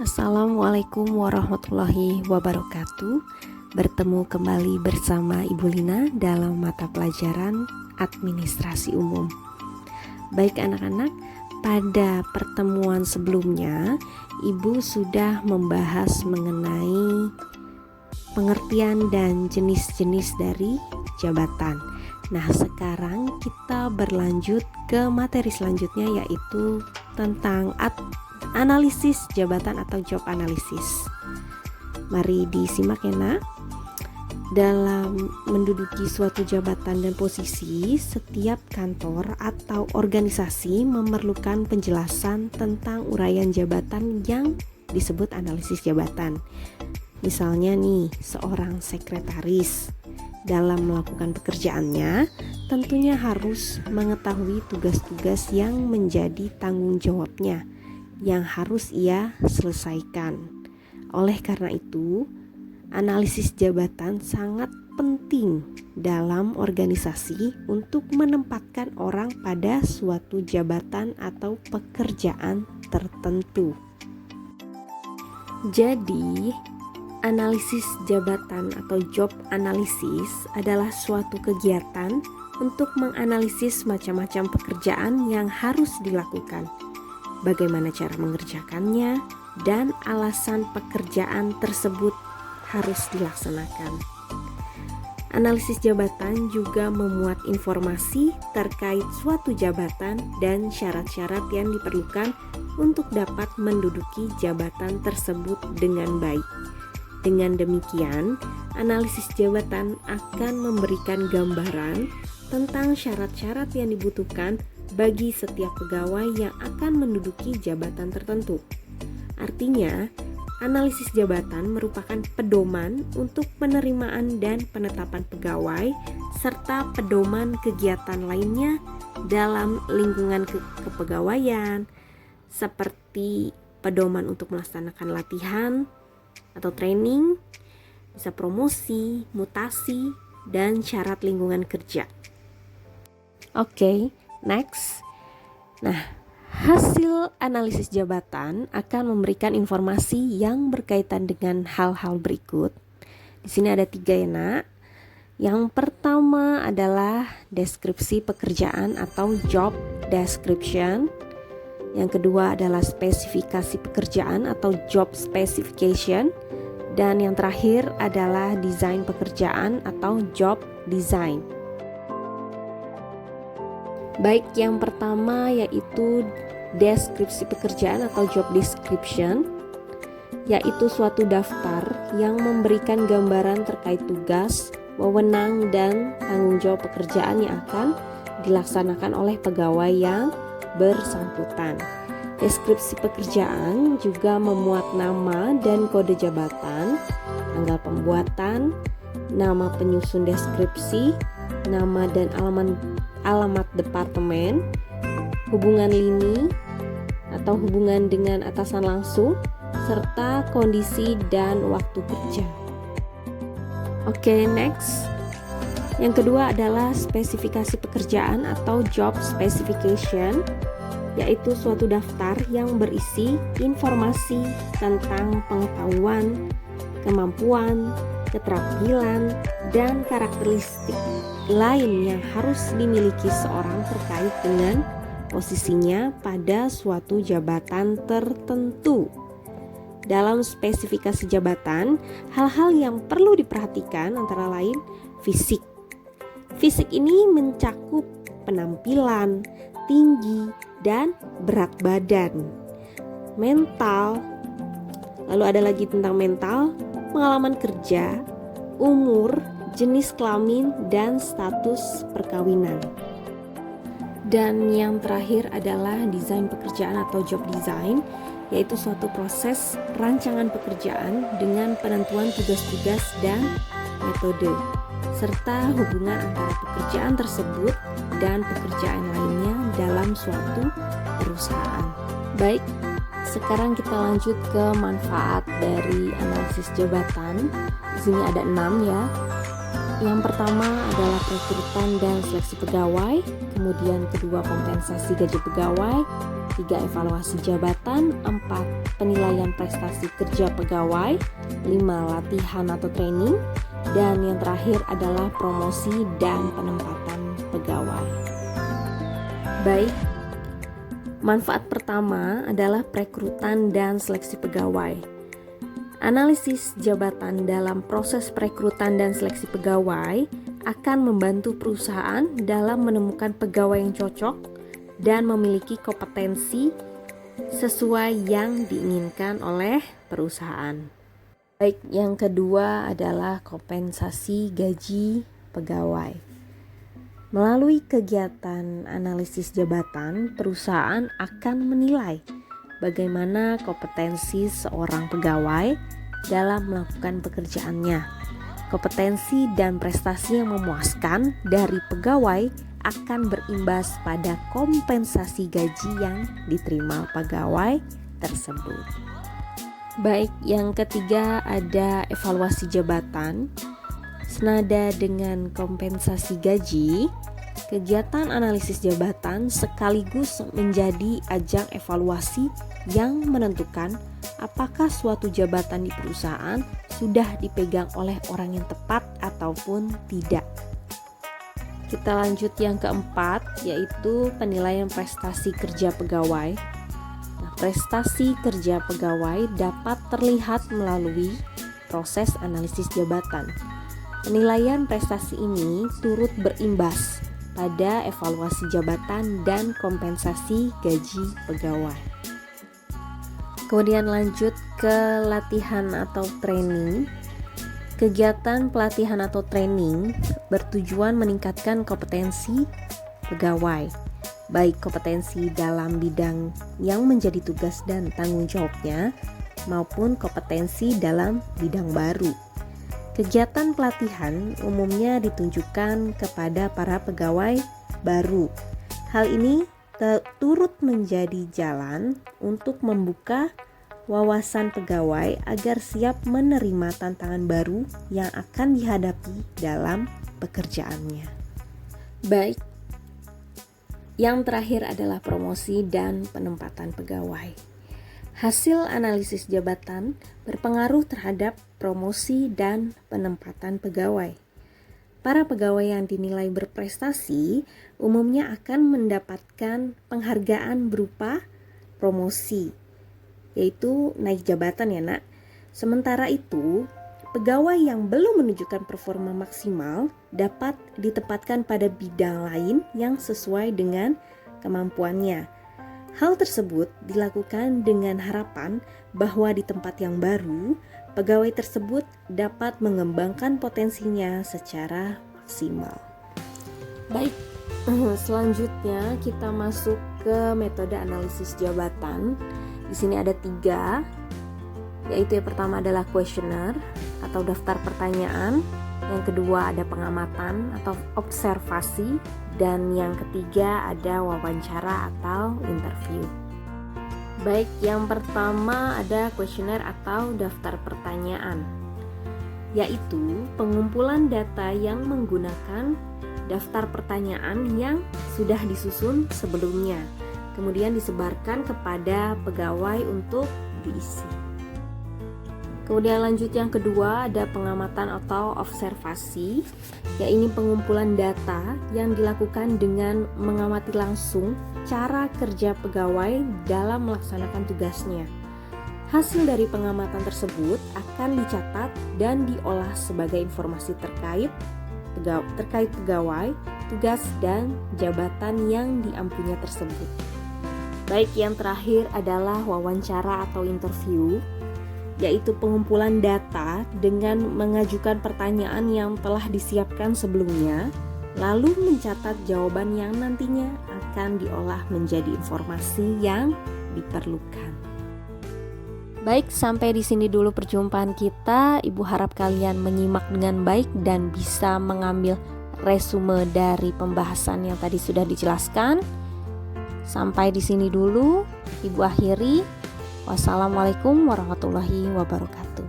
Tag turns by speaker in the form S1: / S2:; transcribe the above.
S1: Assalamualaikum warahmatullahi wabarakatuh. Bertemu kembali bersama Ibu Lina dalam mata pelajaran Administrasi Umum. Baik anak-anak, pada pertemuan sebelumnya Ibu sudah membahas mengenai pengertian dan jenis-jenis dari jabatan. Nah, sekarang kita berlanjut ke materi selanjutnya, yaitu tentang analisis jabatan atau job analysis. Mari disimak ya nak. Dalam menduduki suatu jabatan dan posisi, setiap kantor atau organisasi memerlukan penjelasan tentang uraian jabatan yang disebut analisis jabatan. Misalnya nih, seorang sekretaris dalam melakukan pekerjaannya tentunya harus mengetahui tugas-tugas yang menjadi tanggung jawabnya yang harus ia selesaikan. Oleh karena itu, analisis jabatan sangat penting dalam organisasi untuk menempatkan orang pada suatu jabatan atau pekerjaan tertentu. Jadi, analisis jabatan atau job analysis adalah suatu kegiatan untuk menganalisis macam-macam pekerjaan yang harus dilakukan, bagaimana cara mengerjakannya, dan alasan pekerjaan tersebut harus dilaksanakan. Analisis jabatan juga memuat informasi terkait suatu jabatan dan syarat-syarat yang diperlukan untuk dapat menduduki jabatan tersebut dengan baik. Dengan demikian, analisis jabatan akan memberikan gambaran tentang syarat-syarat yang dibutuhkan bagi setiap pegawai yang akan menduduki jabatan tertentu. Artinya, analisis jabatan merupakan pedoman untuk penerimaan dan penetapan pegawai serta pedoman kegiatan lainnya dalam lingkungan kepegawaian, seperti pedoman untuk melaksanakan latihan atau training, bisa promosi, mutasi, dan syarat lingkungan kerja. Oke. Next, nah, hasil analisis jabatan akan memberikan informasi yang berkaitan dengan hal-hal berikut. Di sini ada 3 ya nak. Yang pertama adalah deskripsi pekerjaan atau job description. Yang kedua adalah spesifikasi pekerjaan atau job specification. Dan yang terakhir adalah desain pekerjaan atau job design. Baik, yang pertama yaitu deskripsi pekerjaan atau job description, yaitu suatu daftar yang memberikan gambaran terkait tugas, wewenang, dan tanggung jawab pekerjaan yang akan dilaksanakan oleh pegawai yang bersangkutan. Deskripsi pekerjaan juga memuat nama dan kode jabatan, tanggal pembuatan, nama penyusun deskripsi, nama dan alamat departemen, hubungan lini atau hubungan dengan atasan langsung, serta kondisi dan waktu kerja. Oke, next. Yang kedua adalah spesifikasi pekerjaan atau job specification, yaitu suatu daftar yang berisi informasi tentang pengetahuan, kemampuan, keterampilan, dan karakteristik lain yang harus dimiliki seorang terkait dengan posisinya pada suatu jabatan tertentu. Dalam spesifikasi jabatan, hal-hal yang perlu diperhatikan antara lain fisik. Fisik ini mencakup penampilan, tinggi, dan berat badan. Mental, lalu ada lagi tentang mental, pengalaman kerja, umur, jenis kelamin, dan status perkawinan. Dan yang terakhir adalah desain pekerjaan atau job design, yaitu suatu proses rancangan pekerjaan dengan penentuan tugas-tugas dan metode, serta hubungan antara pekerjaan tersebut dan pekerjaan lainnya dalam suatu perusahaan. Baik, sekarang kita lanjut ke manfaat dari analisis jabatan. Di sini ada 6 ya. Yang pertama adalah perekrutan dan seleksi pegawai, kemudian kedua kompensasi gaji pegawai, 3 evaluasi jabatan, 4 penilaian prestasi kerja pegawai, 5 latihan atau training, dan yang terakhir adalah promosi dan penempatan pegawai. Baik, manfaat pertama adalah perekrutan dan seleksi pegawai. Analisis jabatan dalam proses perekrutan dan seleksi pegawai akan membantu perusahaan dalam menemukan pegawai yang cocok dan memiliki kompetensi sesuai yang diinginkan oleh perusahaan. Baik, yang kedua adalah kompensasi gaji pegawai. Melalui kegiatan analisis jabatan, perusahaan akan menilai bagaimana kompetensi seorang pegawai dalam melakukan pekerjaannya. Kompetensi dan prestasi yang memuaskan dari pegawai akan berimbas pada kompensasi gaji yang diterima pegawai tersebut. Baik, yang ketiga ada evaluasi jabatan. Senada dengan kompensasi gaji, kegiatan analisis jabatan sekaligus menjadi ajang evaluasi yang menentukan apakah suatu jabatan di perusahaan sudah dipegang oleh orang yang tepat ataupun tidak. Kita lanjut yang keempat, yaitu penilaian prestasi kerja pegawai. Nah, prestasi kerja pegawai dapat terlihat melalui proses analisis jabatan. Penilaian prestasi ini turut berimbas pada evaluasi jabatan dan kompensasi gaji pegawai. Kemudian lanjut ke latihan atau training. Kegiatan pelatihan atau training bertujuan meningkatkan kompetensi pegawai, baik kompetensi dalam bidang yang menjadi tugas dan tanggung jawabnya, maupun kompetensi dalam bidang baru. Kegiatan pelatihan umumnya ditunjukkan kepada para pegawai baru. Hal ini turut menjadi jalan untuk membuka wawasan pegawai agar siap menerima tantangan baru yang akan dihadapi dalam pekerjaannya. Baik, yang terakhir adalah promosi dan penempatan pegawai. Hasil analisis jabatan berpengaruh terhadap promosi dan penempatan pegawai. Para pegawai yang dinilai berprestasi umumnya akan mendapatkan penghargaan berupa promosi, yaitu naik jabatan ya nak. Sementara itu, pegawai yang belum menunjukkan performa maksimal dapat ditempatkan pada bidang lain yang sesuai dengan kemampuannya. Hal tersebut dilakukan dengan harapan bahwa di tempat yang baru, pegawai tersebut dapat mengembangkan potensinya secara maksimal. Baik, selanjutnya kita masuk ke metode analisis jabatan. Di sini ada 3, yaitu yang pertama adalah kuesioner atau daftar pertanyaan, yang kedua ada pengamatan atau observasi, dan yang ketiga ada wawancara atau interview. Baik, yang pertama ada kuesioner atau daftar pertanyaan, yaitu pengumpulan data yang menggunakan daftar pertanyaan yang sudah disusun sebelumnya, kemudian disebarkan kepada pegawai untuk diisi. Kemudian lanjut yang kedua ada pengamatan atau observasi, yaitu pengumpulan data yang dilakukan dengan mengamati langsung cara kerja pegawai dalam melaksanakan tugasnya. Hasil dari pengamatan tersebut akan dicatat dan diolah sebagai informasi terkait pegawai, tugas, dan jabatan yang diampunya tersebut. Baik, yang terakhir adalah wawancara atau interview, yaitu pengumpulan data dengan mengajukan pertanyaan yang telah disiapkan sebelumnya, lalu mencatat jawaban yang nantinya akan diolah menjadi informasi yang diperlukan. Baik, sampai di sini dulu perjumpaan kita. Ibu harap kalian menyimak dengan baik dan bisa mengambil resume dari pembahasan yang tadi sudah dijelaskan. Sampai di sini dulu, Ibu akhiri. Wassalamualaikum warahmatullahi wabarakatuh.